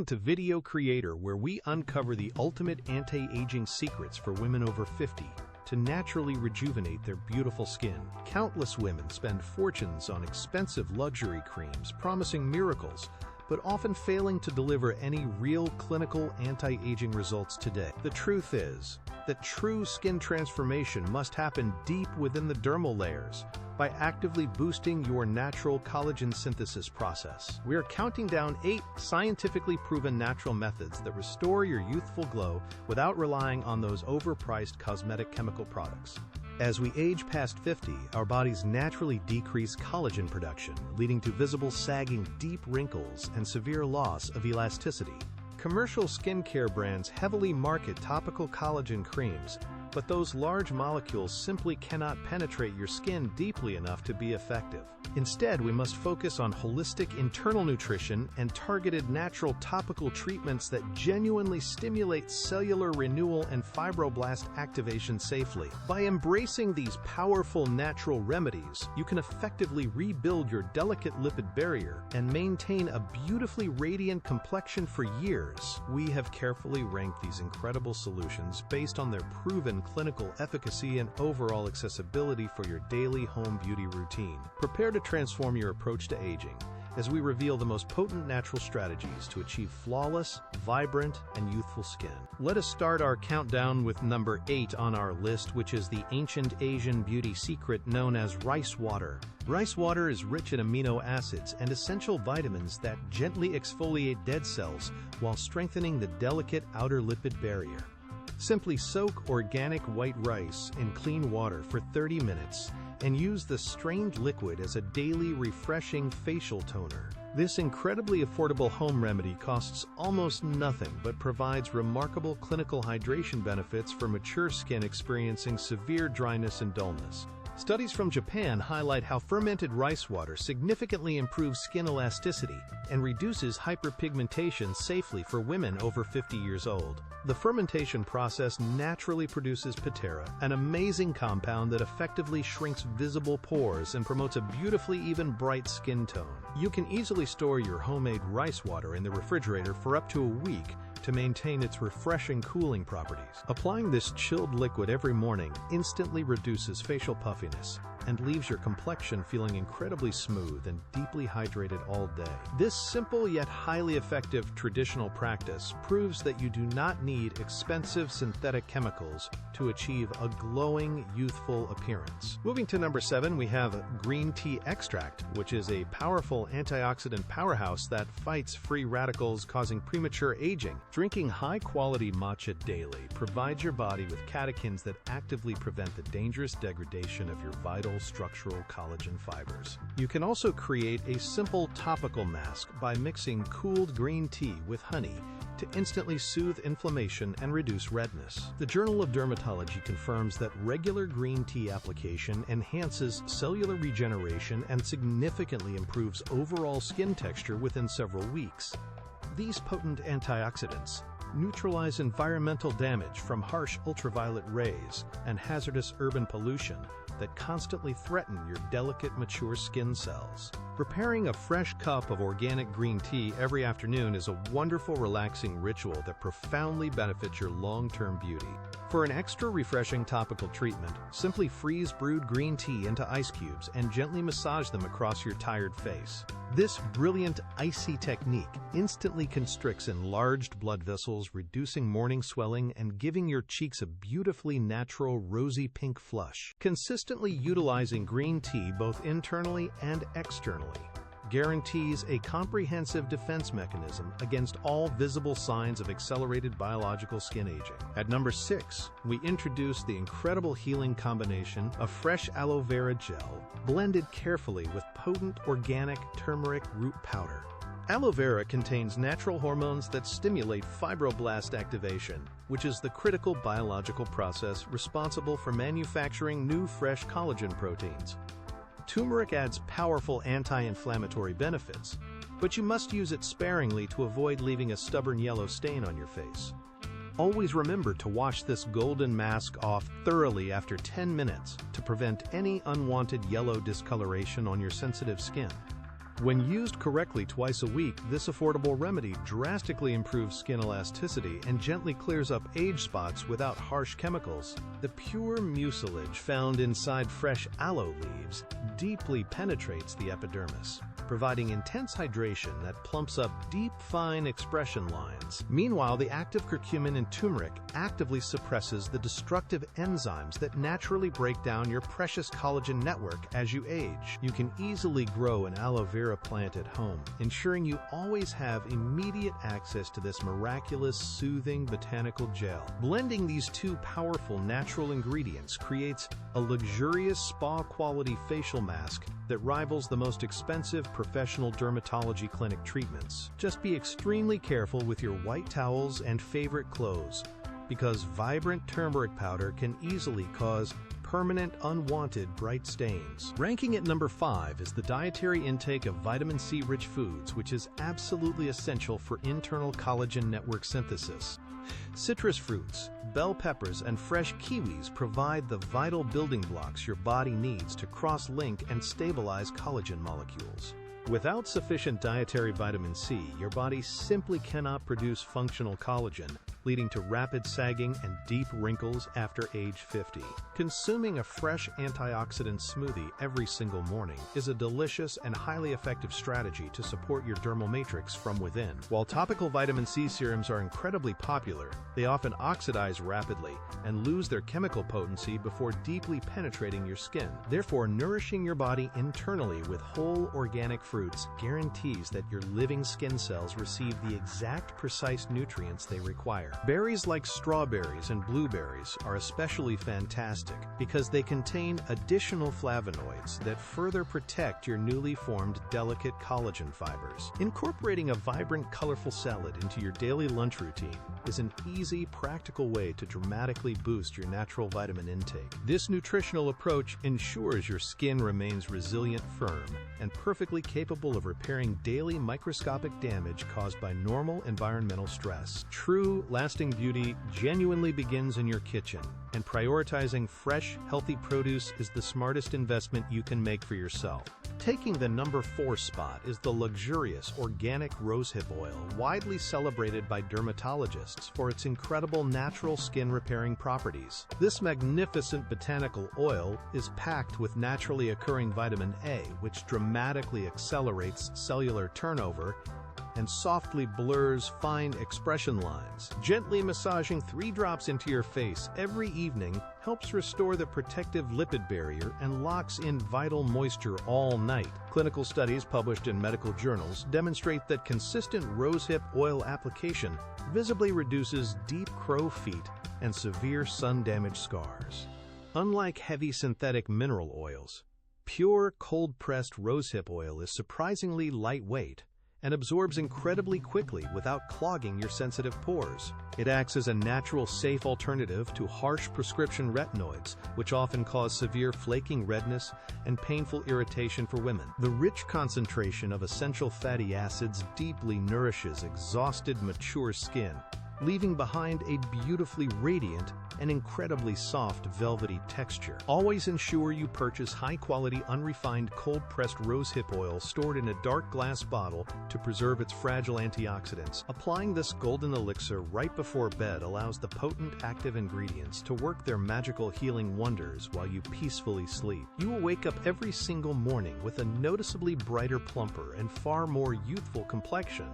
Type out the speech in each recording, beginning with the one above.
To Video Creator, where we uncover the ultimate anti-aging secrets for women over 50 to naturally rejuvenate their beautiful skin. Countless women spend fortunes on expensive luxury creams promising miracles, but often failing to deliver any real clinical anti-aging results today. The truth is that true skin transformation must happen deep within the dermal layers, by actively boosting your natural collagen synthesis process. We are counting down 8 scientifically proven natural methods that restore your youthful glow without relying on those overpriced cosmetic chemical products. As we age past 50, our bodies naturally decrease collagen production, leading to visible sagging, deep wrinkles, and severe loss of elasticity. Commercial skincare brands heavily market topical collagen creams, but those large molecules simply cannot penetrate your skin deeply enough to be effective. Instead, we must focus on holistic internal nutrition and targeted natural topical treatments that genuinely stimulate cellular renewal and fibroblast activation safely. By embracing these powerful natural remedies, you can effectively rebuild your delicate lipid barrier and maintain a beautifully radiant complexion for years. We have carefully ranked these incredible solutions based on their proven clinical efficacy and overall accessibility for your daily home beauty routine. Prepare to transform your approach to aging as we reveal the most potent natural strategies to achieve flawless, vibrant, and youthful skin. Let us start our countdown with number 8 on our list, which is the ancient Asian beauty secret known as rice water. Rice water is rich in amino acids and essential vitamins that gently exfoliate dead cells while strengthening the delicate outer lipid barrier. Simply soak organic white rice in clean water for 30 minutes and use the strained liquid as a daily refreshing facial toner. This incredibly affordable home remedy costs almost nothing but provides remarkable clinical hydration benefits for mature skin experiencing severe dryness and dullness. Studies from Japan highlight how fermented rice water significantly improves skin elasticity and reduces hyperpigmentation safely for women over 50 years old. The fermentation process naturally produces pitera, an amazing compound that effectively shrinks visible pores and promotes a beautifully even bright skin tone. You can easily store your homemade rice water in the refrigerator for up to a week to maintain its refreshing cooling properties. Applying this chilled liquid every morning instantly reduces facial puffiness and leaves your complexion feeling incredibly smooth and deeply hydrated all day. This simple yet highly effective traditional practice proves that you do not need expensive synthetic chemicals to achieve a glowing, youthful appearance. Moving to number 7, we have green tea extract, which is a powerful antioxidant powerhouse that fights free radicals causing premature aging. Drinking high-quality matcha daily provides your body with catechins that actively prevent the dangerous degradation of your vital structural collagen fibers. You can also create a simple topical mask by mixing cooled green tea with honey to instantly soothe inflammation and reduce redness. The Journal of Dermatology confirms that regular green tea application enhances cellular regeneration and significantly improves overall skin texture within several weeks. These potent antioxidants neutralize environmental damage from harsh ultraviolet rays and hazardous urban pollution that constantly threaten your delicate, mature skin cells. Preparing a fresh cup of organic green tea every afternoon is a wonderful, relaxing ritual that profoundly benefits your long-term beauty. For an extra refreshing topical treatment, simply freeze brewed green tea into ice cubes and gently massage them across your tired face. This brilliant icy technique instantly constricts enlarged blood vessels, reducing morning swelling and giving your cheeks a beautifully natural rosy pink flush. Consistently utilizing green tea both internally and externally guarantees a comprehensive defense mechanism against all visible signs of accelerated biological skin aging. At number 6, we introduce the incredible healing combination of fresh aloe vera gel blended carefully with potent organic turmeric root powder. Aloe vera contains natural hormones that stimulate fibroblast activation, which is the critical biological process responsible for manufacturing new fresh collagen proteins. Turmeric adds powerful anti-inflammatory benefits, but you must use it sparingly to avoid leaving a stubborn yellow stain on your face. Always remember to wash this golden mask off thoroughly after 10 minutes to prevent any unwanted yellow discoloration on your sensitive skin. When used correctly twice a week, this affordable remedy drastically improves skin elasticity and gently clears up age spots without harsh chemicals. The pure mucilage found inside fresh aloe leaves deeply penetrates the epidermis, providing intense hydration that plumps up deep, fine expression lines. Meanwhile, the active curcumin in turmeric actively suppresses the destructive enzymes that naturally break down your precious collagen network as you age. You can easily grow an aloe vera plant at home, ensuring you always have immediate access to this miraculous, soothing botanical gel. Blending these two powerful natural ingredients creates a luxurious spa-quality facial mask that rivals the most expensive professional dermatology clinic treatments. Just be extremely careful with your white towels and favorite clothes, because vibrant turmeric powder can easily cause permanent, unwanted bright stains. Ranking at number 5 is the dietary intake of vitamin C-rich foods, which is absolutely essential for internal collagen network synthesis. Citrus fruits, bell peppers, and fresh kiwis provide the vital building blocks your body needs to cross-link and stabilize collagen molecules. Without sufficient dietary vitamin C, your body simply cannot produce functional collagen, leading to rapid sagging and deep wrinkles after age 50. Consuming a fresh antioxidant smoothie every single morning is a delicious and highly effective strategy to support your dermal matrix from within. While topical vitamin C serums are incredibly popular, they often oxidize rapidly and lose their chemical potency before deeply penetrating your skin. Therefore, nourishing your body internally with whole organic fruits guarantees that your living skin cells receive the exact precise nutrients they require. Berries like strawberries and blueberries are especially fantastic because they contain additional flavonoids that further protect your newly formed delicate collagen fibers. Incorporating a vibrant, colorful salad into your daily lunch routine is an easy, practical way to dramatically boost your natural vitamin intake. This nutritional approach ensures your skin remains resilient, firm, and perfectly capable of repairing daily microscopic damage caused by normal environmental stress. True, lasting beauty genuinely begins in your kitchen, and prioritizing fresh, healthy produce is the smartest investment you can make for yourself. Taking the number 4 spot is the luxurious organic rosehip oil, widely celebrated by dermatologists for its incredible natural skin repairing properties. This magnificent botanical oil is packed with naturally occurring vitamin A, which dramatically accelerates cellular turnover and softly blurs fine expression lines. Gently massaging 3 drops into your face every evening helps restore the protective lipid barrier and locks in vital moisture all night. Clinical studies published in medical journals demonstrate that consistent rosehip oil application visibly reduces deep crow feet and severe sun damage scars. Unlike heavy synthetic mineral oils, pure cold-pressed rosehip oil is surprisingly lightweight and absorbs incredibly quickly without clogging your sensitive pores. It acts as a natural, safe alternative to harsh prescription retinoids, which often cause severe flaking redness and painful irritation for women. The rich concentration of essential fatty acids deeply nourishes exhausted, mature skin, leaving behind a beautifully radiant and incredibly soft velvety texture. Always ensure you purchase high-quality, unrefined, cold-pressed rosehip oil stored in a dark glass bottle to preserve its fragile antioxidants. Applying this golden elixir right before bed allows the potent active ingredients to work their magical healing wonders while you peacefully sleep. You will wake up every single morning with a noticeably brighter, plumper, and far more youthful complexion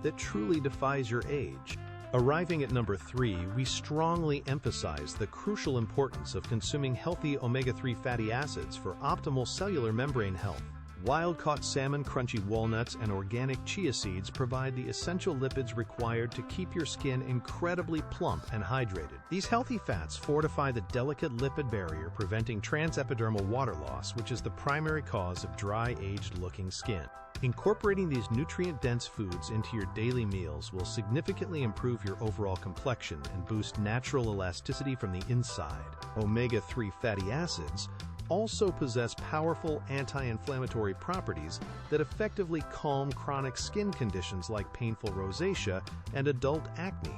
that truly defies your age. Arriving at number 3, we strongly emphasize the crucial importance of consuming healthy omega-3 fatty acids for optimal cellular membrane health. Wild-caught salmon, crunchy walnuts, and organic chia seeds provide the essential lipids required to keep your skin incredibly plump and hydrated. These healthy fats fortify the delicate lipid barrier, preventing transepidermal water loss, which is the primary cause of dry, aged-looking skin. Incorporating these nutrient-dense foods into your daily meals will significantly improve your overall complexion and boost natural elasticity from the inside. Omega-3 fatty acids also possess powerful anti-inflammatory properties that effectively calm chronic skin conditions like painful rosacea and adult acne.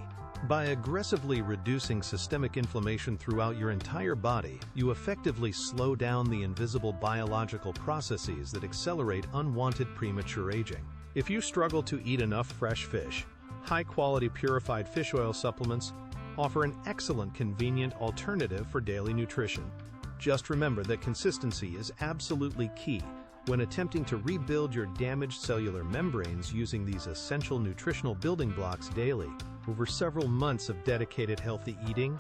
By aggressively reducing systemic inflammation throughout your entire body, you effectively slow down the invisible biological processes that accelerate unwanted premature aging. If you struggle to eat enough fresh fish, high-quality purified fish oil supplements offer an excellent convenient alternative for daily nutrition. Just remember that consistency is absolutely key when attempting to rebuild your damaged cellular membranes using these essential nutritional building blocks daily. Over several months of dedicated healthy eating,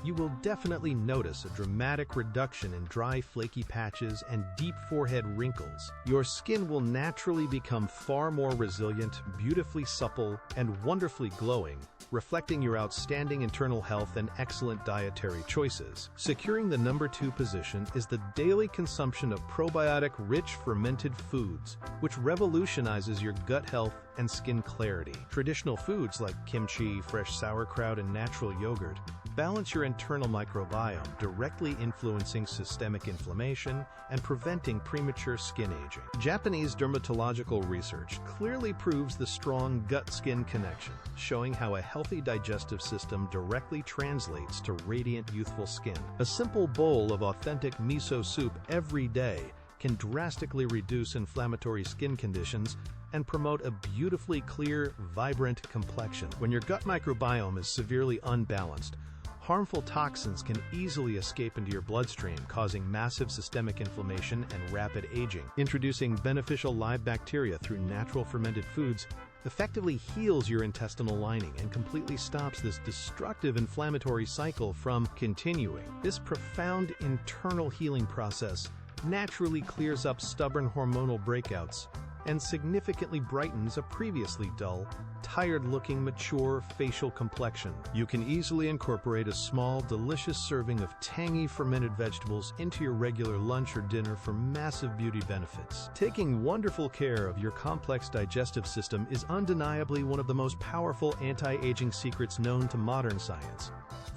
you will definitely notice a dramatic reduction in dry, flaky patches and deep forehead wrinkles. Your skin will naturally become far more resilient, beautifully supple, and wonderfully glowing, reflecting your outstanding internal health and excellent dietary choices. Securing the number 2 position is the daily consumption of probiotic-rich fermented foods, which revolutionizes your gut health and skin clarity. Traditional foods like kimchi, fresh sauerkraut, and natural yogurt balance your internal microbiome, directly influencing systemic inflammation and preventing premature skin aging. Japanese dermatological research clearly proves the strong gut-skin connection, showing how a healthy digestive system directly translates to radiant, youthful skin. A simple bowl of authentic miso soup every day can drastically reduce inflammatory skin conditions and promote a beautifully clear, vibrant complexion. When your gut microbiome is severely unbalanced, harmful toxins can easily escape into your bloodstream, causing massive systemic inflammation and rapid aging. Introducing beneficial live bacteria through natural fermented foods effectively heals your intestinal lining and completely stops this destructive inflammatory cycle from continuing. This profound internal healing process naturally clears up stubborn hormonal breakouts and significantly brightens a previously dull, tired-looking, mature facial complexion. You can easily incorporate a small, delicious serving of tangy fermented vegetables into your regular lunch or dinner for massive beauty benefits. Taking wonderful care of your complex digestive system is undeniably one of the most powerful anti-aging secrets known to modern science.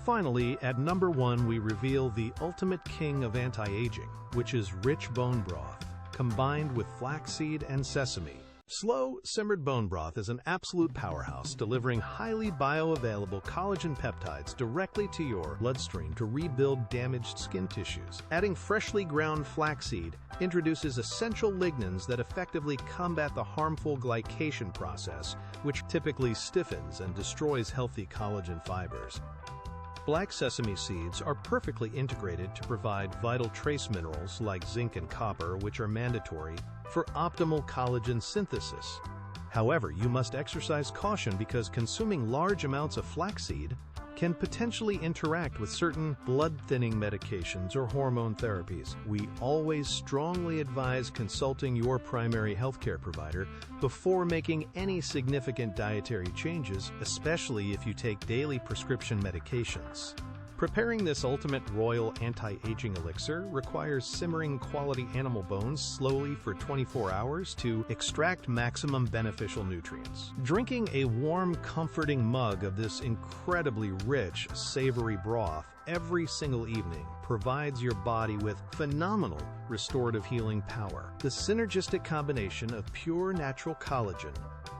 Finally, at number 1, we reveal the ultimate king of anti-aging, which is rich bone broth, combined with flaxseed and sesame. Slow, simmered bone broth is an absolute powerhouse, delivering highly bioavailable collagen peptides directly to your bloodstream to rebuild damaged skin tissues. Adding freshly ground flaxseed introduces essential lignans that effectively combat the harmful glycation process, which typically stiffens and destroys healthy collagen fibers. Black sesame seeds are perfectly integrated to provide vital trace minerals like zinc and copper, which are mandatory for optimal collagen synthesis. However, you must exercise caution because consuming large amounts of flaxseed can potentially interact with certain blood-thinning medications or hormone therapies. We always strongly advise consulting your primary healthcare provider before making any significant dietary changes, especially if you take daily prescription medications. Preparing this ultimate royal anti-aging elixir requires simmering quality animal bones slowly for 24 hours to extract maximum beneficial nutrients. Drinking a warm, comforting mug of this incredibly rich, savory broth every single evening provides your body with phenomenal restorative healing power. The synergistic combination of pure natural collagen,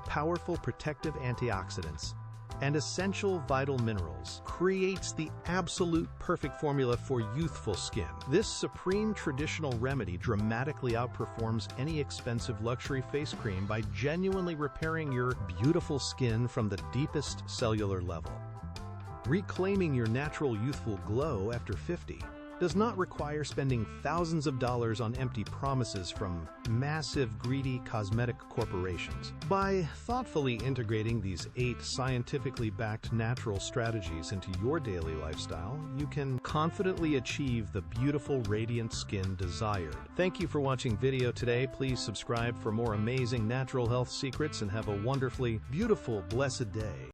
powerful protective antioxidants, and essential vital minerals creates the absolute perfect formula for youthful skin. This supreme traditional remedy dramatically outperforms any expensive luxury face cream by genuinely repairing your beautiful skin from the deepest cellular level. Reclaiming your natural youthful glow after 50 does not require spending thousands of dollars on empty promises from massive, greedy cosmetic corporations. By thoughtfully integrating these 8 scientifically backed natural strategies into your daily lifestyle, you can confidently achieve the beautiful, radiant skin desired. Thank you for watching video today. Please subscribe for more amazing natural health secrets and have a wonderfully beautiful, blessed day.